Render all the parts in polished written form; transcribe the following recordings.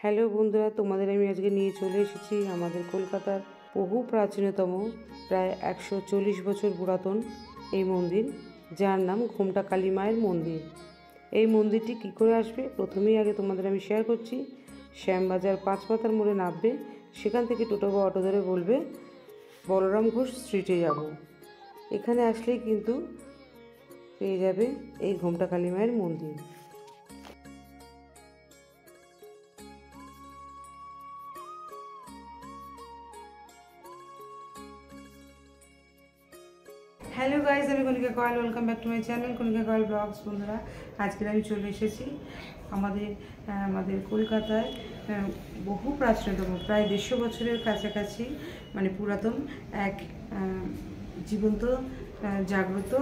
Hello বন্ধুরা, তোমাদের আমি আজকে নিয়ে চলে এসেছি আমাদের কলকাতার বহু প্রাচীনতম প্রায় 140 বছর পুরাতন এই মন্দির, যার নাম ঘোমটা কালী মায়ের মন্দির। এই মন্দিরটি কী করে আসবে প্রথমেই আগে তোমাদের আমি শেয়ার করছি। শ্যামবাজার 5 মাথার মোড়ে নামবে, সেখান থেকে টোটো বা অটো ধরে বলবে বলরাম ঘোষ স্ট্রিটে যাব। এখানে আসলেই কিন্তু পেয়ে যাবে এই ঘোমটা কালী মায়ের মন্দির। হ্যালো গাইজ, আমি Kanika Koyel, welcome back to my channel Kanika Koyel vlogs. বন্ধুরা, আজকের আমি চলে এসেছি আমাদের কলকাতায় বহু প্রাচীনতম প্রায় 150 বছরের কাছাকাছি পুরাতন এক জীবন্ত জাগ্রত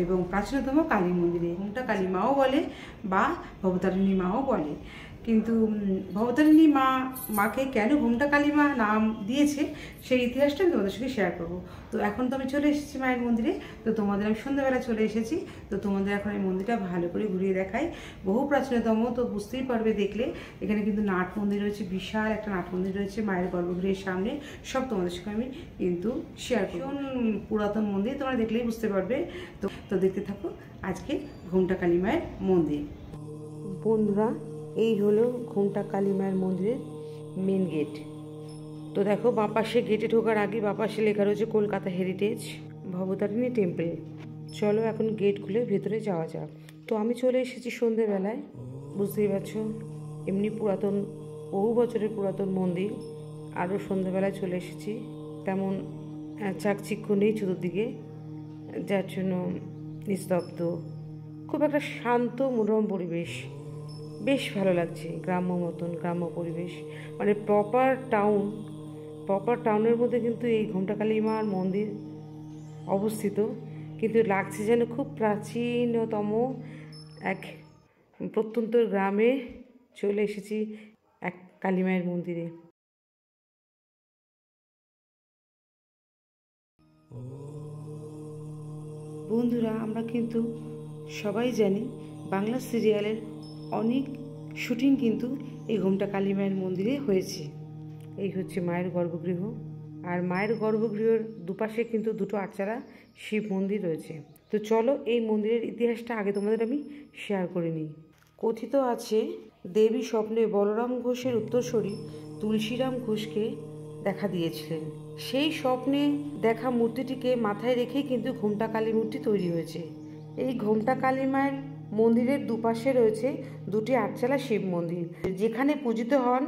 এবং প্রাচীনতম কালী মন্দিরে। ঘোমটা কালী মাও বলে বা ভবতারিণী মাও বলে, কিন্তু ভবতারিণী মাকে কেন ঘোমটা কালী মা নাম দিয়েছে সেই ইতিহাসটা আমি তোমাদের সঙ্গে শেয়ার করবো। তো এখন তো আমি চলে এসেছি মায়ের মন্দিরে, তো তোমাদের আমি সন্ধ্যাবেলা চলে এসেছি, তো তোমাদের এখন এই মন্দিরটা ভালো করে ঘুরিয়ে দেখাই। বহু প্রাচীনতম, তো বুঝতেই পারবে দেখলে। এখানে কিন্তু নাট মন্দির রয়েছে, বিশাল একটা নাট মন্দির রয়েছে মায়ের গর্ভগৃহের সামনে। সব তোমাদের সঙ্গে আমি কিন্তু শেয়ার করব। পুরাতন মন্দির, তোমরা দেখলেই বুঝতে পারবে। তো দেখতে থাকো আজকে ঘোমটা কালী মায়ের মন্দির। বন্ধুরা, এই হলো ঘোমটা কালী মায়ের মন্দিরের মেন গেট। তো দেখো, বাঁ পাশে গেটে ঢোকার আগে বাঁ পাশে লেখা রয়েছে কলকাতা হেরিটেজ ভবতারিণী টেম্পল। চলো এখন গেট খুলে ভেতরে যাওয়া যাক। তো আমি চলে এসেছি সন্ধেবেলায়, বুঝতেই পারছো, এমনি পুরাতন বহু বছরের পুরাতন মন্দির। আরও সন্ধেবেলায় চলে এসেছি, তেমন চাকচিক্য নেই চতুর্দিকে, যার জন্য নিস্তব্ধ, খুব একটা শান্ত মনোরম পরিবেশ। বেশ ভালো লাগছে, গ্রাম্য মতন গ্রাম্য পরিবেশ, প্রপার টাউনের মধ্যে কিন্তু এই ঘোমটা কালী মার মন্দির অবস্থিত, কিন্তু লাগছে যেন খুব প্রাচীনতম এক প্রত্যন্ত গ্রামে চলে এসেছি এক কালী মায়ের মন্দিরে। বন্ধুরা, আমরা কিন্তু সবাই জানি বাংলা সিরিয়ালের অনেক শুটিং কিন্তু এই ঘোমটা কালী মায়ের মন্দিরে হয়েছে। এই হচ্ছে মায়ের গর্ভগৃহ, আর মায়ের গর্ভগৃহের দুপাশে কিন্তু দুটো আটচালা শিব মন্দির রয়েছে। তো চলো এই মন্দিরের ইতিহাসটা আগে তোমাদের আমি শেয়ার করে নিই। কথিত আছে, দেবী স্বপ্নে বলরাম ঘোষের উত্তরসূরি তুলসীরাম ঘোষকে দেখা দিয়েছিলেন। সেই স্বপ্নে দেখা মূর্তিটিকে মাথায় রেখেই কিন্তু ঘোমটা কালী মূর্তি তৈরি হয়েছে। এই ঘোমটা কালী মায়ের মন্দিরের দুপাশে রয়েছে দুটি আটচালা শিব মন্দির, যেখানে পূজিত হন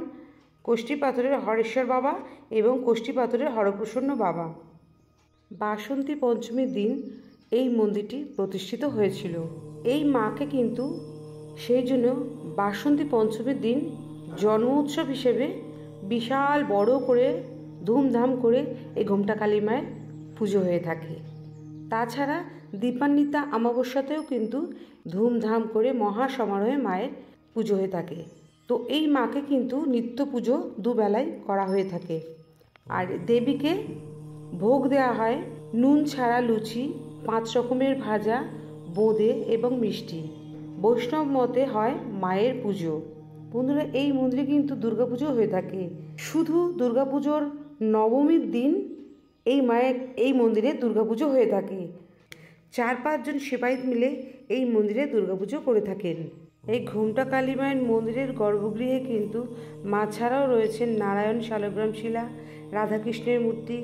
কোষ্ঠী পাথরের হরেশ্বর বাবা এবং কোষ্ঠী পাথরের হরপ্রসন্ন বাবা। বাসন্তী পঞ্চমীর দিন এই মন্দিরটি প্রতিষ্ঠিত হয়েছিল। এই মাকে কিন্তু সেই জন্য বাসন্তী পঞ্চমীর দিন জন্ম উৎসব হিসেবে বিশাল বড় করে ধুমধাম করে এই ঘোমটা কালী মায়ের পুজো হয়ে থাকে। তাছাড়া দীপান্বিতা অমাবস্যাতেও কিন্তু ধুমধাম করে মহা সমারোহে মায়ের পুজো হয়ে থাকে। তো এই মাকে কিন্তু নিত্য পুজো দুবেলায় করা হয়ে থাকে। আর দেবীকে ভোগ দেওয়া হয় নুন ছাড়া লুচি, 5 রকমের ভাজা, বোঁদে এবং মিষ্টি। বৈষ্ণব মতে হয় মায়ের পুজো। বন্ধুরা, এই মন্দিরে কিন্তু দুর্গাপুজো হয়ে থাকে। শুধু দুর্গাপুজোর নবমীর দিন এই মন্দিরে দুর্গাপুজো হয়ে থাকে। 4-5 জন সেবায়েত মিলে এই মন্দিরে দুর্গাপুজো করে থাকেন। এই ঘোমটা কালী মায়ের মন্দিরের গর্ভগৃহে কিন্তু মা ছাড়াও রয়েছেন নারায়ণ শালগ্রাম শিলা, রাধাকৃষ্ণের মূর্তি।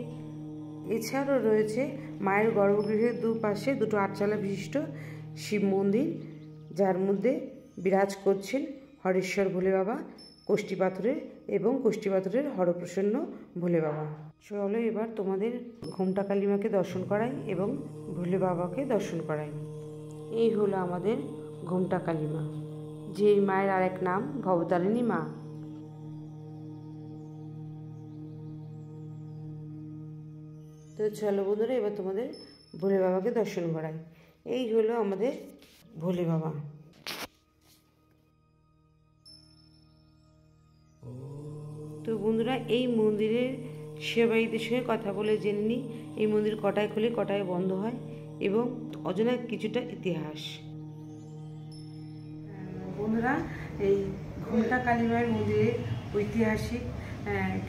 এছাড়াও রয়েছে মায়ের গর্ভগৃহের দুপাশে দুটো আটচালা বিশিষ্ট শিব মন্দির, যার মধ্যে বিরাজ করছেন হরেশ্বর ভোলে বাবা কোষ্ঠী পাথরের এবং কোষ্ঠী পাথরের হরপ্রসন্ন ভোলে বাবা। চলো এবার তোমাদের ঘোমটা কালী মাকে দর্শন করাই এবং ভোলে বাবাকে দর্শন করাই। এই হলো আমাদের ঘোমটা কালী মা, যেই মায়ের আরেক নাম ভবতারিণী মা। তো চলো বন্ধুরা, এবার তোমাদের ভোলে বাবাকে দর্শন করাই। এই হলো আমাদের ভোলে বাবা। তো বন্ধুরা, এই মন্দিরের সেবায়িতের সঙ্গে কথা বলে জেনে নিই এই মন্দির কটায় খোলে কটায় বন্ধ হয় এবং অজানা কিছুটা ইতিহাস। বন্ধুরা, এই ঘুমটা কালী মায়ের মন্দিরের ঐতিহাসিক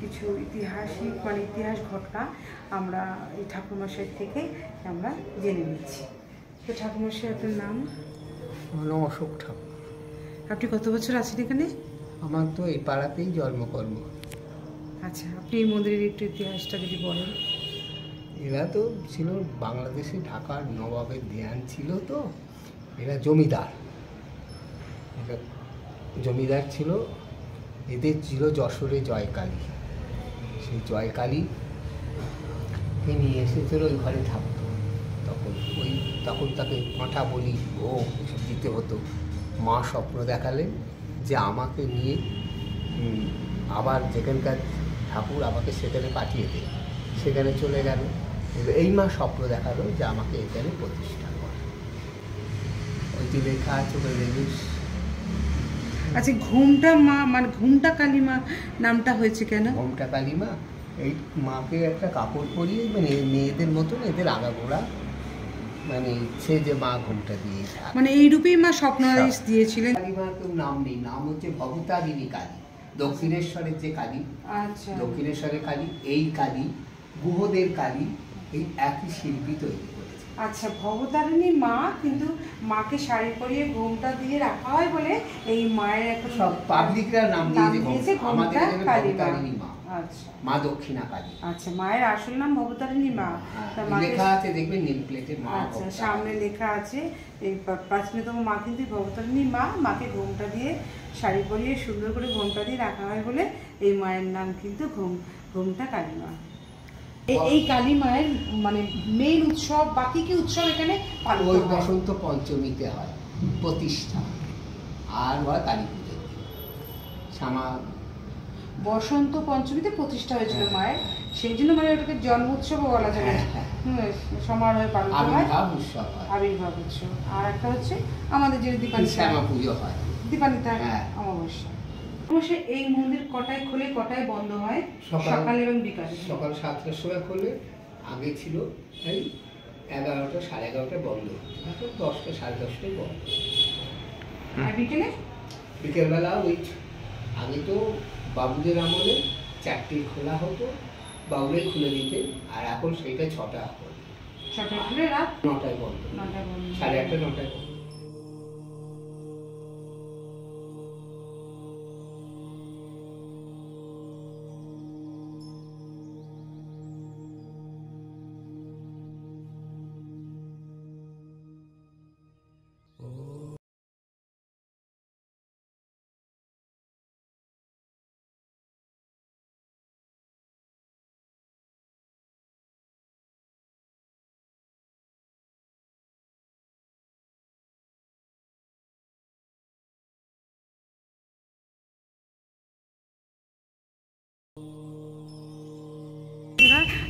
কিছু ইতিহাস ঘটনা আমরা এই ঠাকুরমশাই থেকে আমরা জেনে নিচ্ছি। তো ঠাকুরমশাই, আপনার নাম? আমার নাম অশোক ঠাকুর। আপনি কত বছর আছেন এখানে? আমার তো এই পাড়াতেই জন্মকর্ম। আচ্ছা, আপনি এই মন্দিরের একটু ইতিহাসটা যদি বলেন। এরা তো ছিল বাংলাদেশে, ঢাকার নবাবের দেয়ান ছিল, তো এরা জমিদার। এরা জমিদার ছিল। এদের ছিল যশোরে জয়কালী। সেই জয়কালী নিয়ে এসেছিল, ওই ঘরে থাকতো। তখন তাকে পাঁঠা বলি, ভোগ এসব দিতে হতো। মা স্বপ্ন দেখালেন যে আমাকে নিয়ে আবার যেখানকার ঠাকুর আমাকে সেখানে পাঠিয়ে দেয়। সেখানে চলে গেল। এই মা স্বপ্ন দেখালো যে আমাকে এখানে প্রতিষ্ঠা করে। ওইটি লেখা আছে, ওই রেজিস। আচ্ছা, ঘুমটা মা মানে ঘুমটা কালী মা নামটা হয়েছে কেন? ঘুমটা কালী মা, এই মাকে একটা কাপড় পরিয়ে, মানে মেয়েদের মতন এদের আগাগোড়া মানে ইচ্ছে যে মা ঘুমটা দিয়ে, মানে এই রূপেই মা স্বপ্নাদেশ দিয়েছিলেন। কালী মার কেউ নাম নেই, নাম হচ্ছে ভবতারিণী কালী। দক্ষিণেশ্বরের যে কালী, আচ্ছা, দক্ষিণেশ্বরের কালী, এই কালী গুহদের কালী, এই একই শিল্পী তৈরি করেছে। আচ্ছা, ভবতারিণী মা, কিন্তু মাকে শাড়ি পরিয়ে ঘোমটা দিয়ে রাখা হয় বলে এই মায়ের একটা সব পাবলিকরা নাম দিয়েছে আমাদের এখানে ভবতারিণী মা। আচ্ছা, মা দক্ষিণা কালী। আচ্ছা, মায়ের আসল নাম ভবতারিণী মা। লেখা আছে, দেখবেন নেম প্লেটে মা। আচ্ছা, সামনে লেখা আছে এই প্রাচীনতম মা কিন্তু ভবতারিণী মা। মাকে ঘোমটা দিয়ে শাড়ি পরিয়ে সুন্দর করে ঘোমটা দিয়ে রাখা হয় বলে এই মায়ের নাম কিন্তু ঘোমটা কালী মা। এই কালী মায়ের মানে মেইন উৎসব, বাকি কি উৎসব এখানে পালিত হয়? বসন্ত পঞ্চমীতে হয় প্রতিষ্ঠা, আর হয় কালী পুজো। বসন্ত পঞ্চমীতে প্রতিষ্ঠা হয়েছিল মায়ের, সেই জন্য মানে ওটাকে জন্ম উৎসবও বলা যায়। সমারোহে পালিত হয়, আবির্ভাব উৎসব। আর একটা হচ্ছে আমাদের যে দীপান্বিতা পুজো হয়, দীপান্বিতা অমাবস্যা। এই মন্দির কটায় খোলে, কটায় বন্ধ হয়? সকাল এবং বিকালে। সকাল 7টার সময় খোলে। আগে ছিল এই 11টা, 11:30 বন্ধ। এখন 10টা, 10:30টায় বন্ধ। আর বিকেলবেলা ওই আগে তো বাবুদের আমলে 4টায় খোলা হতো, বাবুরাই খুলে দিতেন। আর এখন সেইটা 6টা খুলে রাত 9টায় বন্ধ, 8:30, 9টায় বন্ধ।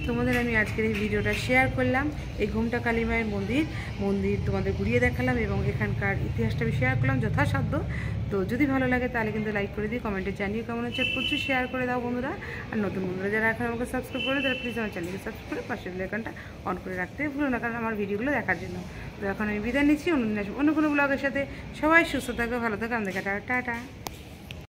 তোমাদের আমি আজকের এই ভিডিওটা শেয়ার করলাম। এই ঘুমটা কালী মায়ের মন্দির তোমাদের ঘুরিয়ে দেখালাম এবং এখানকার ইতিহাসটা আমি শেয়ার করলাম যথাসাধ্য। তো যদি ভালো লাগে তাহলে কিন্তু লাইক করে দিই, কমেন্টে জানিয়ে কেমন হচ্ছে, প্রচুর শেয়ার করে দাও বন্ধুরা। আর নতুন বন্ধুরা যারা এখন আমাকে সাবস্ক্রাইব করে তারা প্লিজ আমার চ্যানেলকে সাবস্ক্রাইব করে পাশের বেল আইকনটা অন করে রাখতে ভুলো না, কারণ আমার ভিডিওগুলো দেখার জন্য। তো এখন আমি বিদায় নিচ্ছি, অন্য কোনো ব্লগের সাথে। সবাই সুস্থ থাকো, ভালো থাকো, আমাদের টাটা।